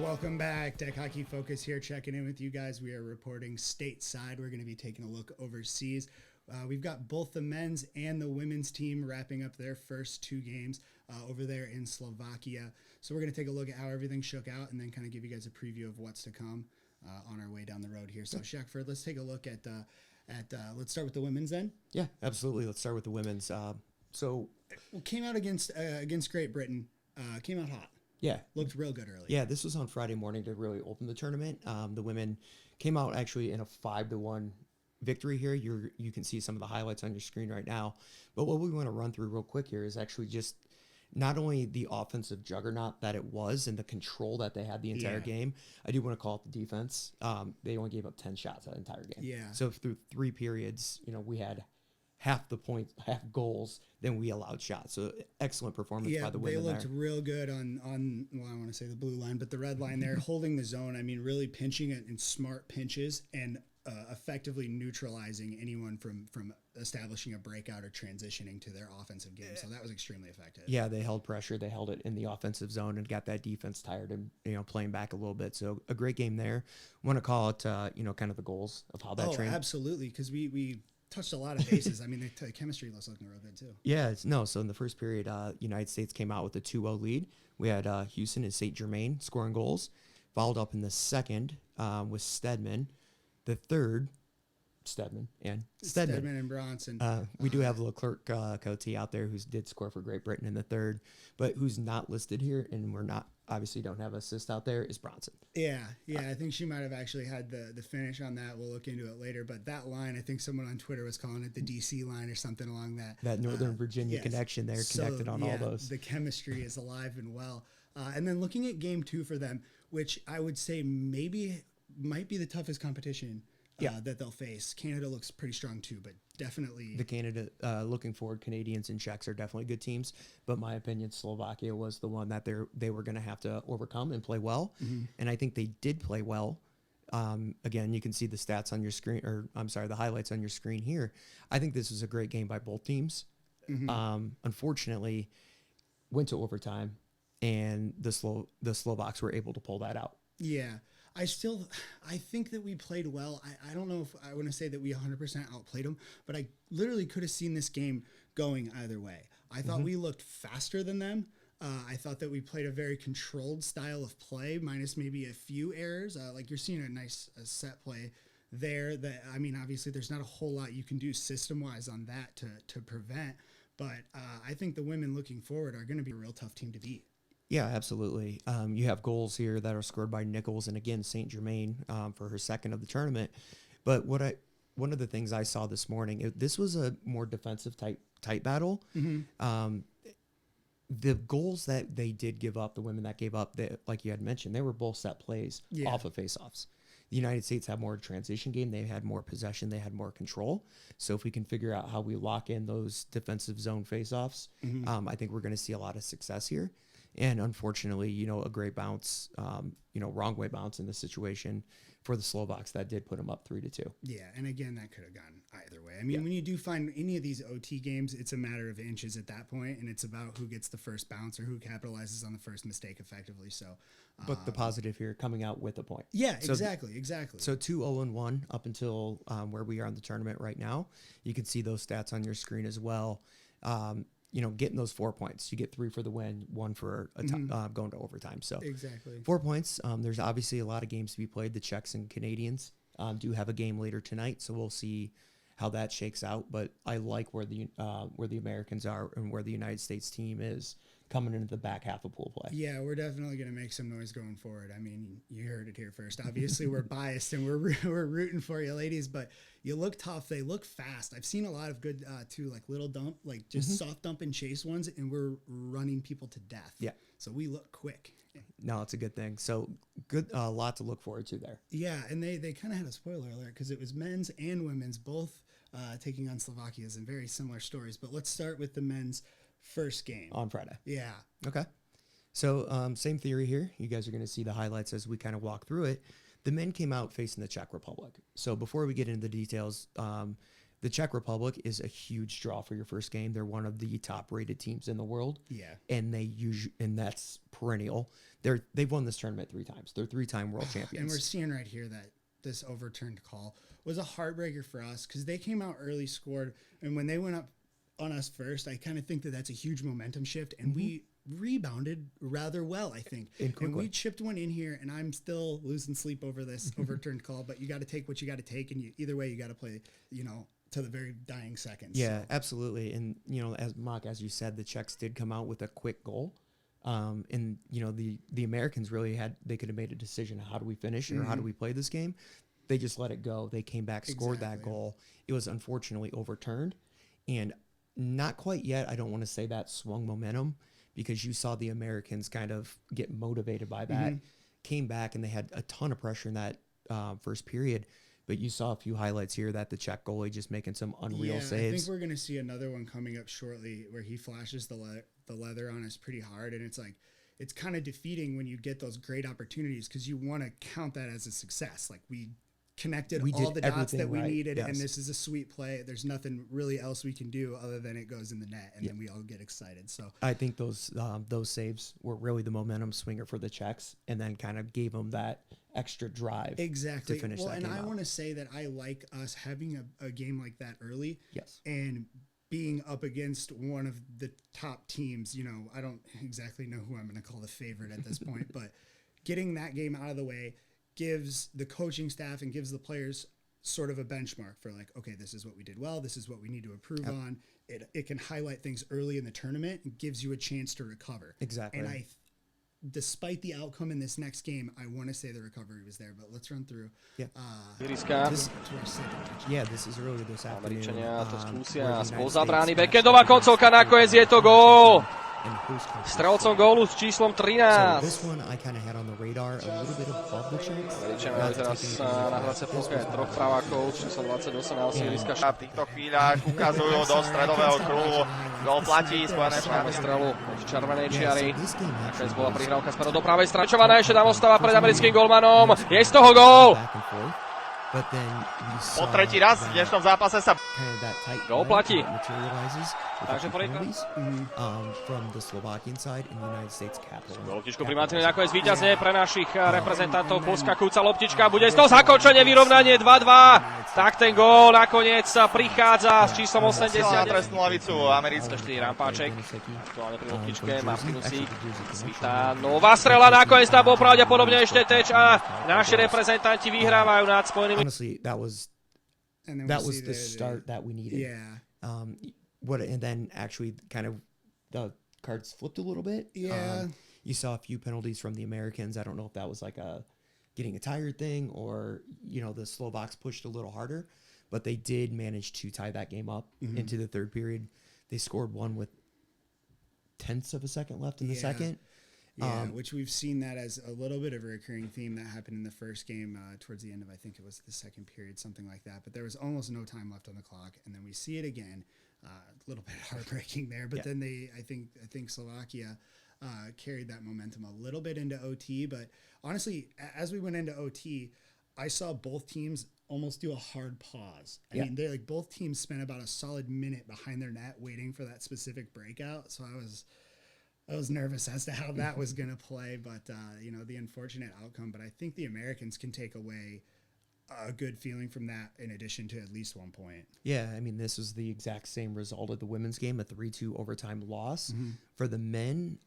Welcome back. Deck Hockey Focus here, checking in with you guys. We are reporting stateside. We're going to be taking a look overseas. We've got both the men's and the women's team wrapping up their first two games over there in Slovakia. So we're going to take a look at how everything shook out and then kind of give you guys a preview of what's to come on our way down the road here. So Shackford, let's take a look at let's start with the women's then. Yeah, absolutely. Let's start with the women's. Came out against Great Britain. Came out hot. Yeah. Looked real good early. Yeah, this was on Friday morning to really open the tournament. The women came out actually in a 5-1 victory here. You can see some of the highlights on your screen right now. But what we want to run through real quick here is actually just not only the offensive juggernaut that it was and the control that they had the entire game. I do want to call it the defense. They only gave up 10 shots that entire game. Yeah. So through 3 periods, we had half the points, half goals than we allowed shots. So excellent performance by the women. They looked real good on well, I want to say the blue line, but the red line there, holding the zone. I mean, really pinching it in smart pinches and effectively neutralizing anyone from establishing a breakout or transitioning to their offensive game. So that was extremely effective. Yeah, they held pressure. They held it in the offensive zone and got that defense tired and playing back a little bit. So a great game there. Want to call it kind of the goals of how that trained. Absolutely, because we touched a lot of bases. I mean, the chemistry was looking real good too. Yeah, so in the first period, United States came out with a 2-0 lead. We had Houston and St. Germain scoring goals. Followed up in the second with Stedman. The third, Stedman and Bronson. We do have Leclerc Cote out there who did score for Great Britain in the third, but who's not listed here, and we're not obviously don't have assist out there, is Bronson. Yeah, I think she might have actually had the finish on that. We'll look into it later, but that line, I think someone on Twitter was calling it the DC line or something along that. That Northern Virginia connection there, connected on all those. The chemistry is alive and well. And then looking at game 2 for them, which I would say might be the toughest competition that they'll face. Canada looks pretty strong too, but definitely the Canada looking forward, Canadians and Czechs are definitely good teams. But my opinion, Slovakia was the one that they were going to have to overcome and play well, and I think they did play well. Again, you can see the stats on your screen, or I'm sorry, the highlights on your screen here. I think this was a great game by both teams. Unfortunately, went to overtime, and the Slovaks were able to pull that out. Yeah. I think that we played well. I don't know if I want to say that we 100% outplayed them, but I literally could have seen this game going either way. I thought we looked faster than them. I thought that we played a very controlled style of play, minus maybe a few errors. Like you're seeing a nice set play there. That, I mean, obviously there's not a whole lot you can do system-wise on that to prevent, but I think the women looking forward are going to be a real tough team to beat. Yeah, absolutely. You have goals here that are scored by Nichols and again St. Germain for her second of the tournament. But one of the things I saw this morning, this was a more defensive tight battle. The goals that they did give up, the women that gave up, like you had mentioned, they were both set plays off of faceoffs. The United States had more transition game. They had more possession. They had more control. So if we can figure out how we lock in those defensive zone faceoffs, I think we're going to see a lot of success here. And unfortunately, a great bounce, wrong way bounce in this situation for the Slovaks that did put them up 3-2. Yeah, and again, that could have gone either way. I mean, when you do find any of these OT games, it's a matter of inches at that point, and it's about who gets the first bounce or who capitalizes on the first mistake effectively. So, but the positive here, coming out with a point. Yeah, exactly. So 2-0-1 up until where we are in the tournament right now. You can see those stats on your screen as well. Getting those 4 points. You get 3 for the win, 1 for going to overtime. So exactly 4 points. There's obviously a lot of games to be played. The Czechs and Canadians do have a game later tonight, so we'll see how that shakes out. But I like where the Americans are and where the United States team is coming into the back half of pool play. Yeah, we're definitely going to make some noise going forward. I mean, you heard it here first. Obviously, we're biased and we're rooting for you, ladies, but you look tough. They look fast. I've seen a lot of good, too, like little dump, like just soft dump and chase ones, and we're running people to death. Yeah. So we look quick. No, it's a good thing. So good, a lot to look forward to there. Yeah, and they kind of had a spoiler alert because it was men's and women's both taking on Slovakia's in very similar stories. But let's start with the men's first game on Friday. Yeah. Okay. So same theory here. You guys are going to see the highlights as we kind of walk through it. The men came out facing the Czech Republic. So before we get into the details, the the Czech Republic is a huge draw for your first game. They're one of the top-rated teams in the world. Yeah. And and that's perennial. They've won this tournament 3 times. They're 3-time world champions. And we're seeing right here that this overturned call was a heartbreaker for us because they came out early, scored, and when they went up on us first, I kind of think that that's a huge momentum shift, and we rebounded rather well, I think. And we chipped one in here, and I'm still losing sleep over this overturned call, but you got to take what you got to take, and either way, you got to play, to the very dying seconds. Yeah, absolutely. And, as you said, the Czechs did come out with a quick goal. And, the Americans really they could have made a decision. How do we finish or how do we play this game? They just let it go. They came back, scored that goal. It was unfortunately overturned, and not quite yet. I don't want to say that swung momentum, because you saw the Americans kind of get motivated by that, came back, and they had a ton of pressure in that first period. But you saw a few highlights here that the Czech goalie just making some unreal saves. I think we're going to see another one coming up shortly where he flashes the leather on us pretty hard. And it's kind of defeating when you get those great opportunities, because you want to count that as a success. Like, we connected all the dots that we needed, and this is a sweet play. There's nothing really else we can do other than it goes in the net, and then we all get excited. So I think those saves were really the momentum swinger for the Czechs, and then kind of gave them that extra drive to finish that game. And I want to say that I like us having a game like that early. Yes. And being up against one of the top teams. I don't exactly know who I'm going to call the favorite at this point, but getting that game out of the way gives the coaching staff and gives the players sort of a benchmark for, like, okay, this is what we did well. This is what we need to improve on. It can highlight things early in the tournament and gives you a chance to recover. Exactly. And despite the outcome in this next game, I want to say the recovery was there, but let's run through. Yeah. This is early this afternoon. Američania to skúsia spoza brány. Beckendová koncovka, nakoniec je to gól. Strelcom gólu s číslom 13. Američania majú teraz na hracie ploche 3 pravákov, číslo 28 na osíliska. V týchto chvíľach ukazujú do stredového kruhu. Gól platí, Spojené štáty. Strelu z červenej čiary. Nakoniec bola prihrávka smerom do pravej strany. Čovaná ešte tam ostáva pred americkým golmanom. Je z toho gól. Po tretí raz v dnešnom zápase sa gól platí. Takže loptičku pri Martine nakoniec víťazne pre našich reprezentantov. Poskakujúca loptička, bude z toho zakončenie, vyrovnanie 2-2. Tak ten gól nakoniec prichádza s číslom 80. Trestnú lavicu americké 4 Rampáček. Aktuálne pri loptičke Martinusík. Svitá nová strela, nakoniec tam bol pravdepodobne ešte teč a naši reprezentanti vyhrávajú nad Spojenými. Honestly, that was the start that we needed. Yeah. And then actually kind of the cards flipped a little bit. Yeah. You saw a few penalties from the Americans. I don't know if that was like getting a tired thing or, the Slovaks pushed a little harder, but they did manage to tie that game up into the third period. They scored one with tenths of a second left in the second. Yeah, which we've seen that as a little bit of a recurring theme that happened in the first game towards the end of, I think it was the second period, something like that. But there was almost no time left on the clock, and then we see it again. A little bit heartbreaking there, but then I think Slovakia carried that momentum a little bit into OT. But honestly, as we went into OT, I saw both teams almost do a hard pause. I mean, both teams spent about a solid minute behind their net waiting for that specific breakout. So I was nervous as to how that was going to play, but the unfortunate outcome. But I think the Americans can take away a good feeling from that in addition to at least 1 point. Yeah, I mean, this was the exact same result of the women's game, a 3-2 overtime loss. For the men,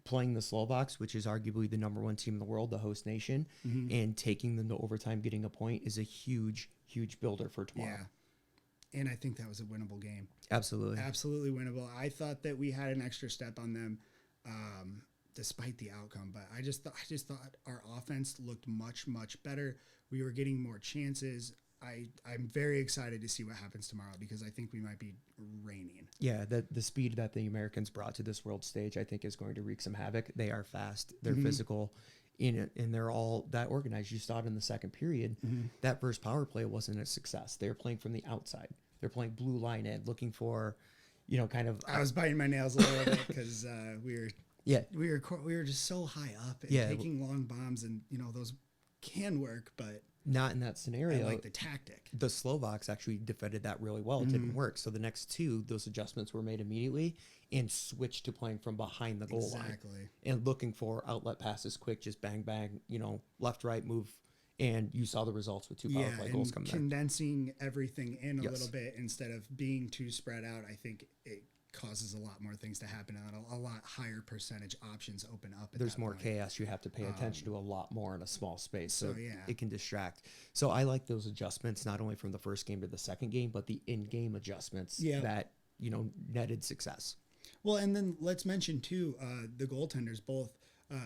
playing the Slovaks, which is arguably the number 1 team in the world, the host nation, and taking them to overtime, getting a point is a huge, huge builder for tomorrow. Yeah. And I think that was a winnable game. Absolutely. Absolutely winnable. I thought that we had an extra step on them despite the outcome, but I just thought our offense looked much, much better. We were getting more chances. I'm very excited to see what happens tomorrow because I think we might be reigning. Yeah, the speed that the Americans brought to this world stage, I think, is going to wreak some havoc. They are fast. They're physical. And they're all that organized. You saw it in the second period. That first power play wasn't a success. They were playing from the outside. They're playing blue line in, looking for, kind of. I was biting my nails a little bit because we were just so high up and taking long bombs, and those can work, but Not in that scenario. I like the tactic. The Slovaks actually defended that really well. It didn't work. So the next two, those adjustments were made immediately and switched to playing from behind the goal line and looking for outlet passes quick, just bang, bang, left, right, move. And you saw the results with 2 power play goals coming there. Condensing everything in a little bit instead of being too spread out, I think it causes a lot more things to happen and a lot higher percentage options open up. There's more chaos. You have to pay attention to a lot more in a small space. So it can distract. So I like those adjustments, not only from the first game to the second game, but the in-game adjustments that, netted success. Well, and then let's mention too, the goaltenders both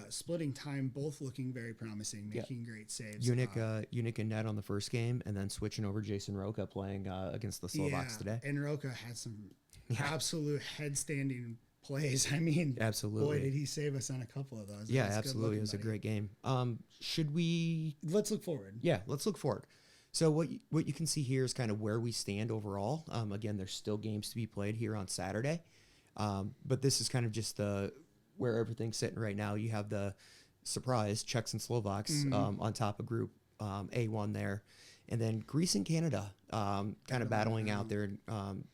splitting time, both looking very promising, making great saves. Unic and net on the first game, and then switching over Jason Roca playing against the Slovaks today. And Roca had some absolute head-standing plays. I mean, absolutely. Boy, did he save us on a couple of those. Yeah, absolutely. It was a great game. Should we? Let's look forward. Yeah, let's look forward. So what you can see here is kind of where we stand overall. Again, there's still games to be played here on Saturday, but this is kind of just where everything's sitting right now. You have the surprise Czechs and Slovaks on top of Group A1 there, and then Greece and Canada kind of battling out there in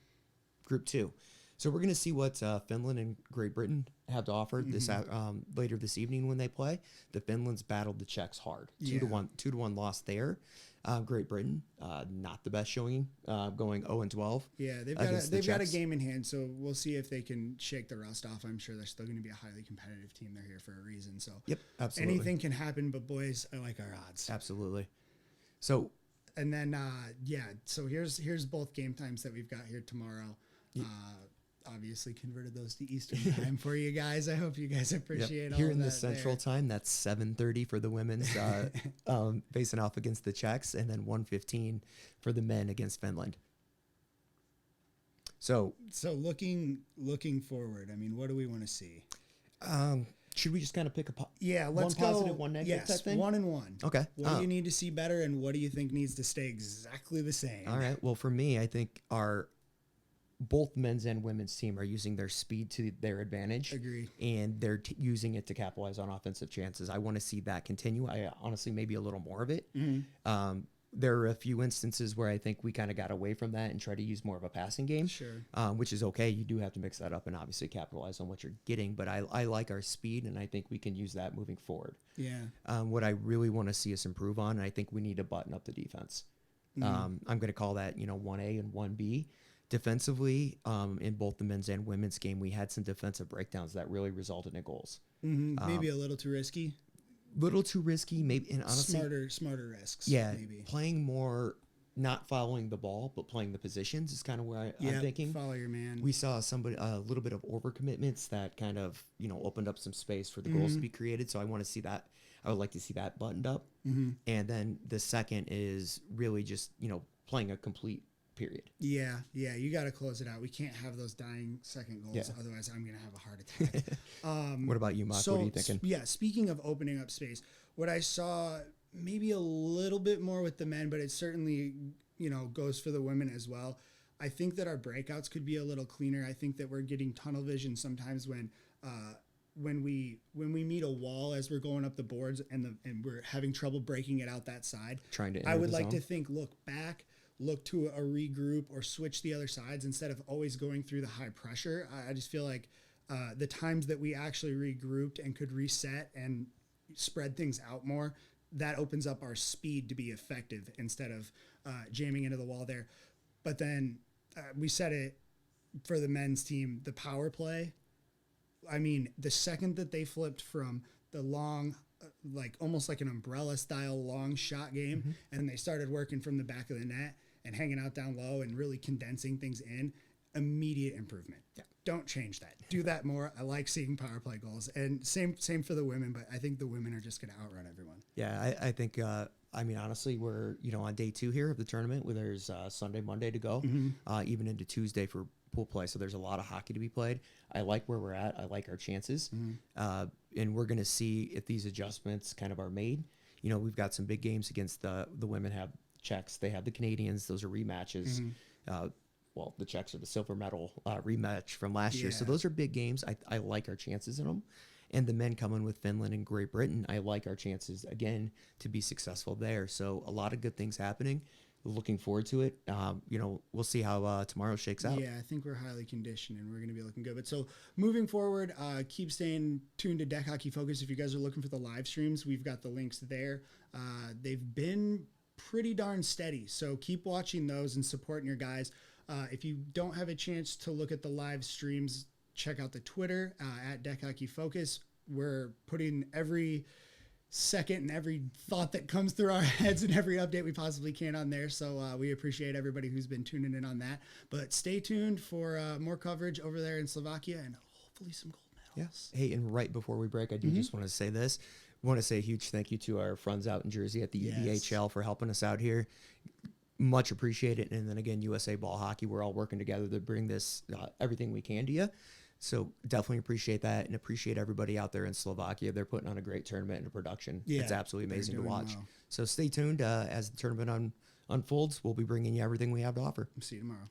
Group 2. So we're going to see what Finland and Great Britain have to offer this later this evening when they play. The Finland's battled the Czechs hard, 2-1 loss there. Great Britain, not the best showing, going 0-12. Yeah, they've got a game in hand, so we'll see if they can shake the rust off. I'm sure they're still going to be a highly competitive team. They're here for a reason. So absolutely. Anything can happen, but boys, I like our odds. Absolutely. So and then so here's both game times that we've got here tomorrow. Obviously converted those to Eastern time for you guys. I hope you guys appreciate all here of in that the Central time. That's 7:30 for the women's facing off against the Czechs, and then 1:15 for the men against Finland. So looking forward, I mean, what do we want to see? Should we just kind of pick let's one positive, one negative type thing? 1 and 1. Okay. What do you need to see better, and what do you think needs to stay exactly the same? All right. Well, for me, I think both men's and women's team are using their speed to their advantage. Agreed. And they're using it to capitalize on offensive chances. I want to see that continue. I honestly, maybe a little more of it. There are a few instances where I think we kind of got away from that and try to use more of a passing game. Sure. Which is okay. You do have to mix that up and obviously capitalize on what you're getting. But I like our speed, and I think we can use that moving forward. Yeah. What I really want to see us improve on, and I think we need to button up the defense. I'm going to call that 1A and 1B. Defensively, in both the men's and women's game, we had some defensive breakdowns that really resulted in goals. Maybe a little too risky. Maybe, and honestly, smarter risks. Yeah, maybe playing more, not following the ball, but playing the positions is kind of where I'm thinking. Follow your man. We saw a little bit of overcommitments that kind of opened up some space for the goals to be created. So I want to see that. I would like to see that buttoned up. And then the second is really just playing a complete period. Yeah, you got to close it out. We can't have those dying second goals, otherwise I'm going to have a heart attack. What about you, Mock? What are you thinking? Speaking of opening up space, what I saw maybe a little bit more with the men, but it certainly goes for the women as well. I think that our breakouts could be a little cleaner. I think that we're getting tunnel vision sometimes when we meet a wall as we're going up the boards and we're having trouble breaking it out that side. Trying to. I would like to think, look back. Look to a regroup or switch the other sides instead of always going through the high pressure. I just feel like the times that we actually regrouped and could reset and spread things out more, that opens up our speed to be effective instead of jamming into the wall there. But then we said it for the men's team, the power play. I mean, the second that they flipped from the long, almost like an umbrella style long shot game, and they started working from the back of the net and hanging out down low and really condensing things in, immediate improvement. Yeah. Don't change that. Do that more. I like seeing power play goals. And same for the women, but I think the women are just going to outrun everyone. Yeah, I think, honestly, we're, on day 2 here of the tournament where there's Sunday, Monday to go, even into Tuesday for pool play. So there's a lot of hockey to be played. I like where we're at. I like our chances. And we're going to see if these adjustments kind of are made. We've got some big games against the women have Czechs. They have the Canadians. Those are rematches. The Czechs are the silver medal rematch from last year. So those are big games. I like our chances in them. and the men coming with Finland and Great Britain, I like our chances again to be successful there. So a lot of good things happening. Looking forward to it. We'll see how tomorrow shakes out. Yeah, I think we're highly conditioned and we're going to be looking good. But so moving forward, keep staying tuned to Deck Hockey Focus. If you guys are looking for the live streams, we've got the links there. They've been pretty darn steady. So keep watching those and supporting your guys. If you don't have a chance to look at the live streams, check out the Twitter at Deck Hockey Focus. We're putting every second and every thought that comes through our heads and every update we possibly can on there. So we appreciate everybody who's been tuning in on that. But stay tuned for more coverage over there in Slovakia and hopefully some gold medals. Yes. Hey, and right before we break, I do just want to say this. I want to say a huge thank you to our friends out in Jersey at the EBHL for helping us out here. Much appreciated. And then again, USA Ball Hockey, we're all working together to bring this everything we can to you. So definitely appreciate that and appreciate everybody out there in Slovakia. They're putting on a great tournament and a production. Yeah, it's absolutely amazing to watch. Well. So stay tuned as the tournament unfolds. We'll be bringing you everything we have to offer. See you tomorrow.